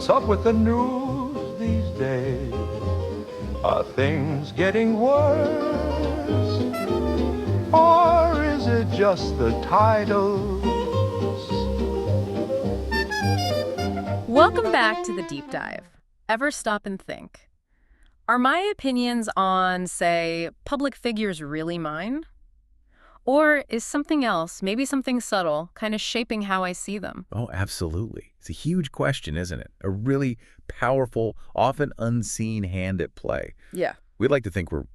What's up with the news these days? Are things getting worse? Or is it just the titles? Welcome back to the Deep Dive. Ever stop and think? Are my opinions on, say, public figures really mine? Or is something else, maybe something subtle, kind of shaping how I see them? Oh, absolutely. It's a huge question, isn't it? A really powerful, often unseen hand at play. Yeah. We'd like to think we're,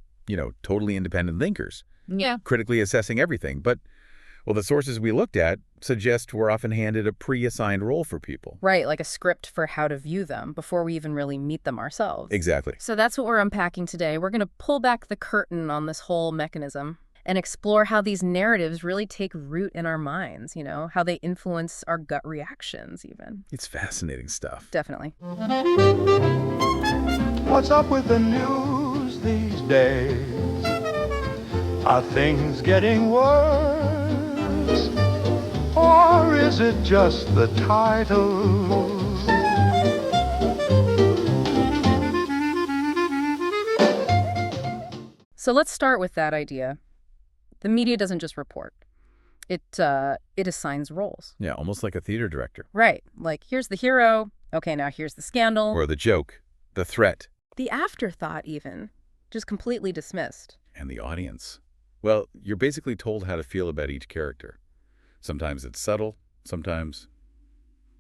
totally independent thinkers, Yeah. critically assessing everything. But, well, the sources we looked at suggest we're often handed a pre-assigned role for people. Right, like a script for how to view them before we even really meet them ourselves. Exactly. So that's what we're unpacking today. We're going to pull back the curtain on this whole mechanism and explore how these narratives really take root in our minds, how they influence our gut reactions even. It's fascinating stuff. Definitely. What's up with the news these days? Are things getting worse? Or is it just the titles? So let's start with that idea. The media doesn't just report. It assigns roles. Yeah, almost like a theater director. Right. Like, here's the hero. Okay, now here's the scandal. Or the joke, the threat. The afterthought even. Just completely dismissed. And the audience. Well, you're basically told how to feel about each character. Sometimes it's subtle, sometimes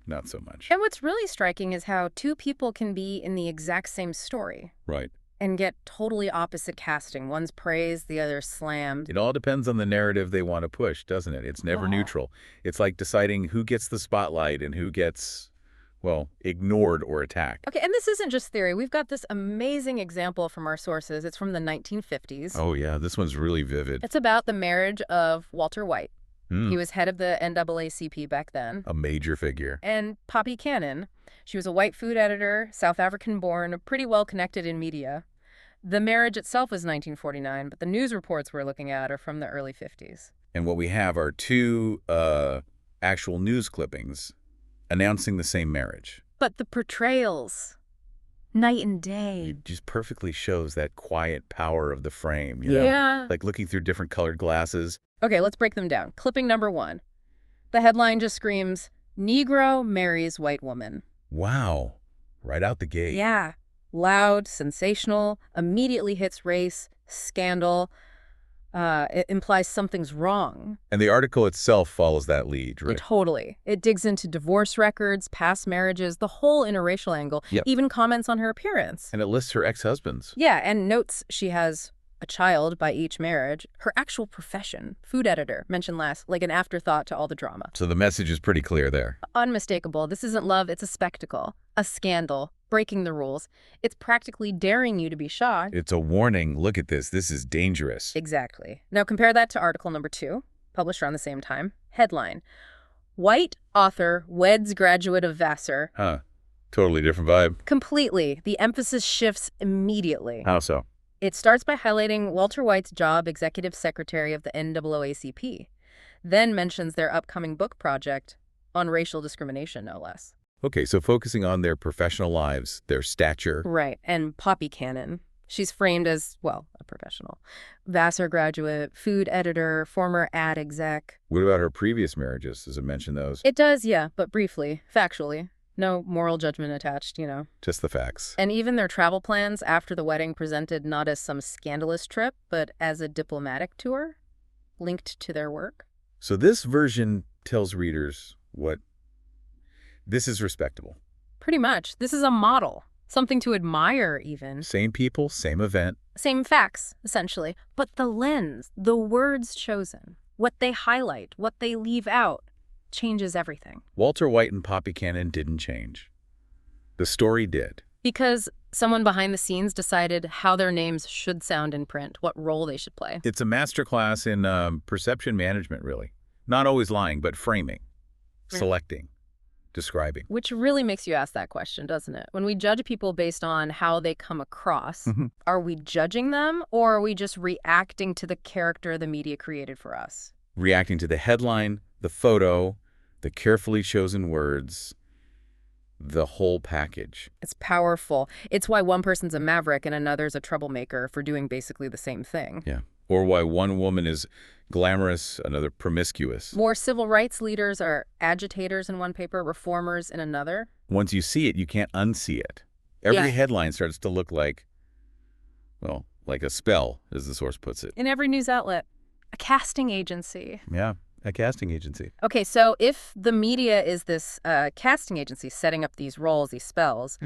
not so much. And what's really striking is how two people can be in the exact same story Right. and get totally opposite casting. One's praised, the other's slammed. It all depends on the narrative they want to push, doesn't it? It's never Yeah. neutral. It's like deciding who gets the spotlight and who gets, ignored or attacked. Okay, and this isn't just theory. We've got this amazing example from our sources. It's from the 1950s. Oh, yeah, this one's really vivid. It's about the marriage of Walter White. Hmm. He was head of the NAACP back then. A major figure. And Poppy Cannon. She was a white food editor, South African-born, pretty well-connected in media. The marriage itself was 1949, but the news reports we're looking at are from the early 50s. And what we have are two actual news clippings announcing the same marriage. But the portrayals, night and day. It just perfectly shows that quiet power of the frame, you know? Yeah. Like looking through different colored glasses. Okay, let's break them down. Clipping number 1. The headline just screams, Negro marries white woman. Wow. Right out the gate. Yeah. Loud, sensational, immediately hits race, scandal. It implies something's wrong. And the article itself follows that lead, right? Totally. It digs into divorce records, past marriages, the whole interracial angle, Yep. even comments on her appearance. And it lists her ex-husbands. Yeah, and notes she has a child by each marriage. Her actual profession, food editor, mentioned last, like an afterthought to all the drama. So the message is pretty clear there. Unmistakable. This isn't love, it's a spectacle, a scandal, breaking the rules. It's practically daring you to be shocked. It's a warning. Look at this. This is dangerous. Exactly. Now compare that to article number 2, published around the same time. Headline, White author weds graduate of Vassar. Huh. Totally different vibe. Completely. The emphasis shifts immediately. How so? It starts by highlighting Walter White's job executive secretary of the NAACP, then mentions their upcoming book project on racial discrimination, no less. Okay, so focusing on their professional lives, their stature. Right, and Poppy Cannon. She's framed as, well, a professional. Vassar graduate, food editor, former ad exec. What about her previous marriages? Does it mention those? It does, yeah, but briefly, factually. No moral judgment attached, Just the facts. And even their travel plans after the wedding presented not as some scandalous trip, but as a diplomatic tour linked to their work. So this version tells readers what this is respectable. Pretty much. This is a model. Something to admire, even. Same people, same event. Same facts, essentially. But the lens, the words chosen, what they highlight, what they leave out, changes everything. Walter White and Poppy Cannon didn't change. The story did. Because someone behind the scenes decided how their names should sound in print, what role they should play. It's a masterclass in perception management, really. Not always lying, but framing, selecting, describing. Which really makes you ask that question, doesn't it? When we judge people based on how they come across, are we judging them, or are we just reacting to the character the media created for us? Reacting to the headline, the photo, the carefully chosen words. the whole package. It's powerful. It's why one person's a maverick and another's a troublemaker for doing basically the same thing. Yeah. Or why one woman is glamorous, another promiscuous. More civil rights leaders are agitators in one paper, reformers in another. Once you see it, you can't unsee it. Every Yeah. headline starts to look like, well, like a spell, as the source puts it. In every news outlet. A casting agency. Yeah, a casting agency. Okay, so if the media is this casting agency setting up these roles, these spells,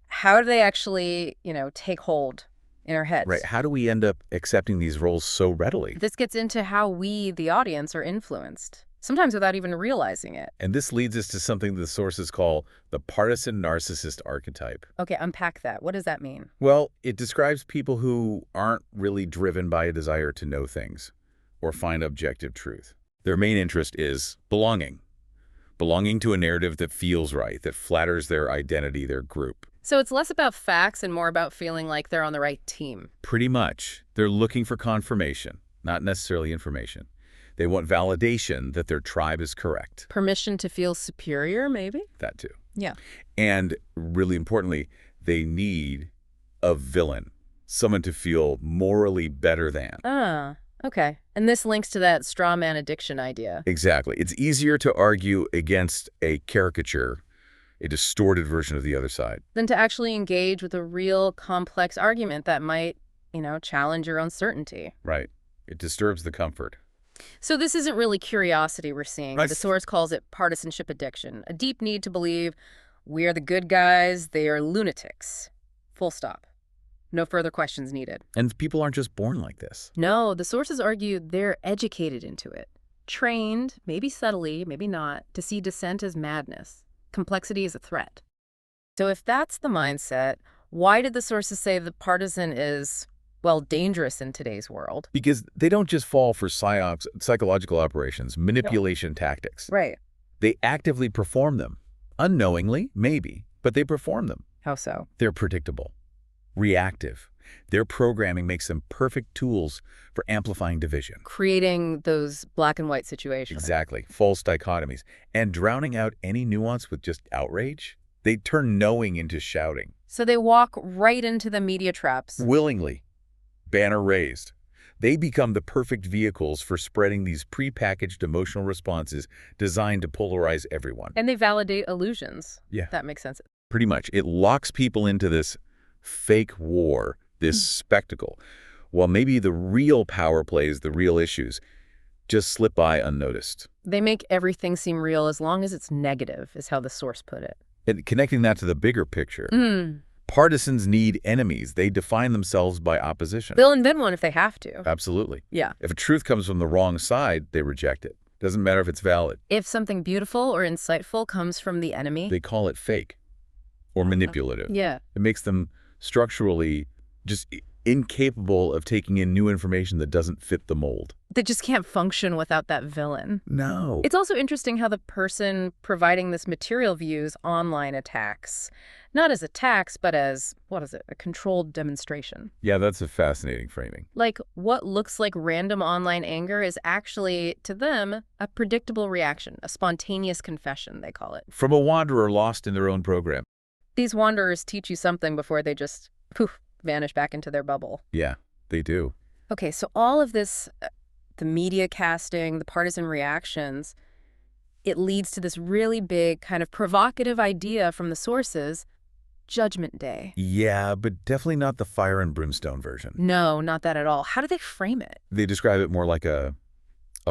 how do they actually, take hold in our heads? Right. How do we end up accepting these roles so readily? This gets into how we, the audience, are influenced, sometimes without even realizing it. And this leads us to something the sources call the partisan narcissist archetype. Okay, unpack that. What does that mean? Well, it describes people who aren't really driven by a desire to know things or find objective truth. Their main interest is belonging. Belonging to a narrative that feels right, that flatters their identity, their group. So it's less about facts and more about feeling like they're on the right team. Pretty much. They're looking for confirmation, not necessarily information. They want validation that their tribe is correct. Permission to feel superior, maybe? That too. Yeah. And really importantly, they need a villain, someone to feel morally better than. Ah, okay. And this links to that straw man addiction idea. Exactly. It's easier to argue against a caricature, a distorted version of the other side. Than to actually engage with a real complex argument that might, challenge your own certainty. Right. It disturbs the comfort. So this isn't really curiosity we're seeing. Right. The source calls it partisanship addiction, a deep need to believe we are the good guys, they are lunatics. Full stop. No further questions needed. And people aren't just born like this. No, the sources argue they're educated into it. Trained, maybe subtly, maybe not, to see dissent as madness. Complexity is a threat. So if that's the mindset, why did the sources say the partisan is, dangerous in today's world? Because they don't just fall for psyops, psychological operations, manipulation tactics. Right. They actively perform them. Unknowingly, maybe, but they perform them. How so? They're predictable, reactive. Their programming makes them perfect tools for amplifying division. Creating those black and white situations. Exactly. False dichotomies. And drowning out any nuance with just outrage. They turn knowing into shouting. So they walk right into the media traps. Willingly. Banner raised. They become the perfect vehicles for spreading these prepackaged emotional responses designed to polarize everyone. And they validate illusions. Yeah. That makes sense. Pretty much. It locks people into this fake war, this spectacle, while maybe the real power plays, the real issues, just slip by unnoticed. They make everything seem real as long as it's negative, is how the source put it. And connecting that to the bigger picture, partisans need enemies. They define themselves by opposition. They'll invent one if they have to. Absolutely. Yeah. If a truth comes from the wrong side, they reject it. Doesn't matter if it's valid. If something beautiful or insightful comes from the enemy. They call it fake or manipulative. Yeah. It makes them structurally just incapable of taking in new information that doesn't fit the mold. They just can't function without that villain. No. It's also interesting how the person providing this material views online attacks, not as attacks, but as, a controlled demonstration. Yeah, that's a fascinating framing. Like, what looks like random online anger is actually, to them, a predictable reaction, a spontaneous confession, they call it. From a wanderer lost in their own program. These wanderers teach you something before they just, vanish back into their bubble. Yeah, they do. Okay, so all of this, the media casting, the partisan reactions, it leads to this really big kind of provocative idea from the sources, Judgment Day. Yeah, but definitely not the fire and brimstone version. No, not that at all. How do they frame it? They describe it more like a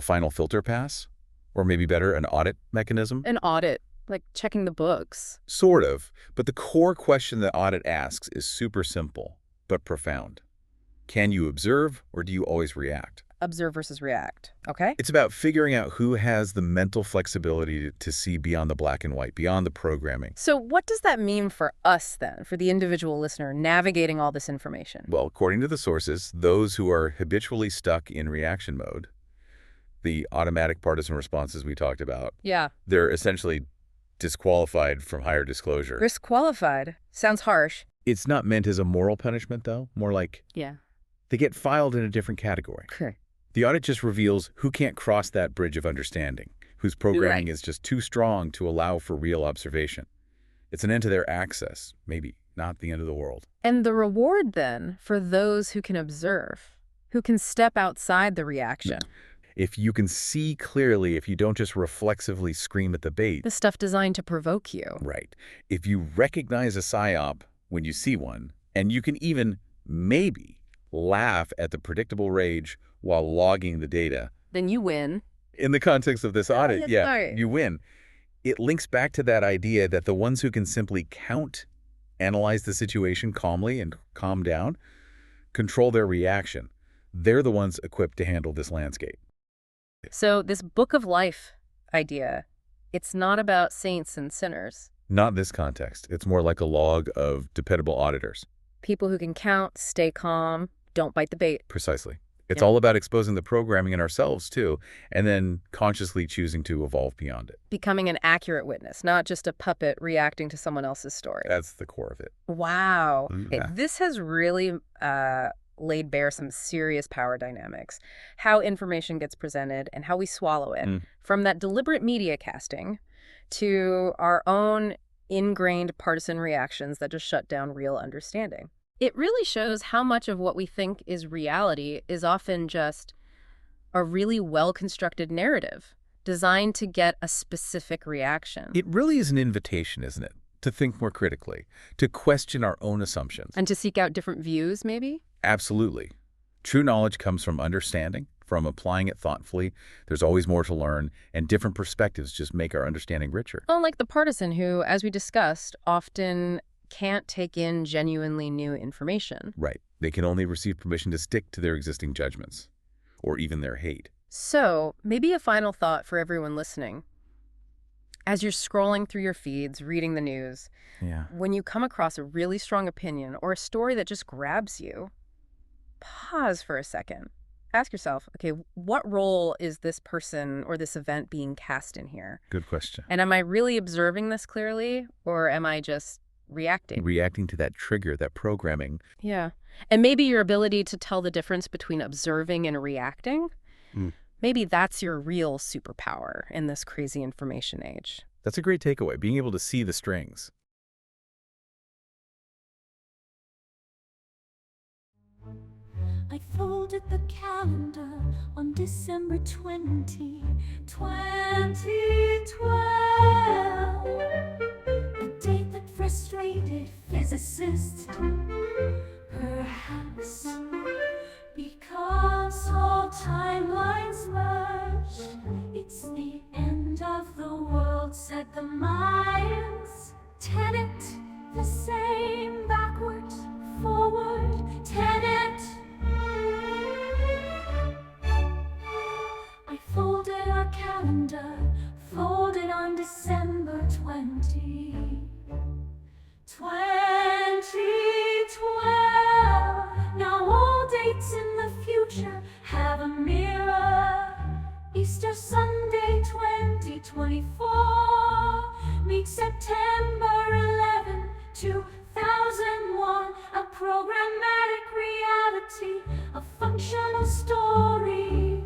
final filter pass, or maybe better, an audit mechanism. An audit, like checking the books. Sort of, but the core question the audit asks is super simple, but profound. Can you observe, or do you always react? Observe versus react, okay? It's about figuring out who has the mental flexibility to see beyond the black and white, beyond the programming. So what does that mean for us then, for the individual listener navigating all this information? Well, according to the sources, those who are habitually stuck in reaction mode, the automatic partisan responses we talked about, Yeah. they're essentially disqualified from higher disclosure. Disqualified. Sounds harsh. It's not meant as a moral punishment, though. More like Yeah. they get filed in a different category. Okay. The audit just reveals who can't cross that bridge of understanding, whose programming is just too strong to allow for real observation. It's an end to their access, maybe, not the end of the world. And the reward, then, for those who can observe, who can step outside the reaction. If you can see clearly, if you don't just reflexively scream at the bait. The stuff designed to provoke you. Right. If you recognize a psyop when you see one, and you can even, maybe, laugh at the predictable rage while logging the data. Then you win. In the context of this audit, Right. you win. It links back to that idea that the ones who can simply count, analyze the situation calmly and calm down, control their reaction, they're the ones equipped to handle this landscape. So this book of life idea, it's not about saints and sinners. Not in this context. It's more like a log of dependable auditors. People who can count, stay calm, don't bite the bait. Precisely. It's Yeah. all about exposing the programming in ourselves, too, and then consciously choosing to evolve beyond it. Becoming an accurate witness, not just a puppet reacting to someone else's story. That's the core of it. Wow. Okay, Yeah. this has really laid bare some serious power dynamics. How information gets presented and how we swallow it. From that deliberate media casting to our own ingrained partisan reactions that just shut down real understanding. It really shows how much of what we think is reality is often just a really well-constructed narrative designed to get a specific reaction. It really is an invitation, isn't it? To think more critically, to question our own assumptions. And to seek out different views, maybe? Absolutely. True knowledge comes from understanding, from applying it thoughtfully. There's always more to learn, and different perspectives just make our understanding richer. Unlike the partisan who, as we discussed, often can't take in genuinely new information. Right. They can only receive permission to stick to their existing judgments, or even their hate. So, maybe a final thought for everyone listening. As you're scrolling through your feeds, reading the news, when you come across a really strong opinion or a story that just grabs you, pause for a second. Ask yourself, okay, what role is this person or this event being cast in here? Good question. And am I really observing this clearly, or am I just reacting? Reacting to that trigger, that programming. Yeah. And maybe your ability to tell the difference between observing and reacting, maybe that's your real superpower in this crazy information age. That's a great takeaway, being able to see the strings. I folded the calendar on December 20, 2012. The date that frustrated physicists, perhaps because all timelines merged. It's the end of the world, said the Mayans. Tenet, the same, backward, forward, tenet. I folded our calendar, folded on December 20, 2012. Now all dates in the future have a mirror. Easter Sunday 2024 meets September 11, 2001. A programmatic reality, a functional story.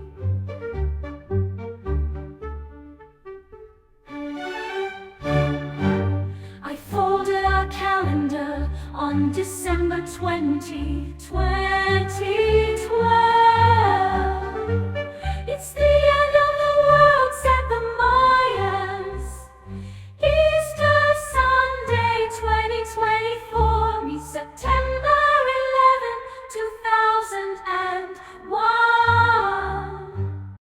I folded our calendar on December 20, 2012. It's the end of the world, said the Mayans. Easter Sunday 2024 meets September 11, 2001.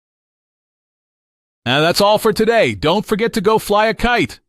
And that's all for today. Don't forget to go fly a kite.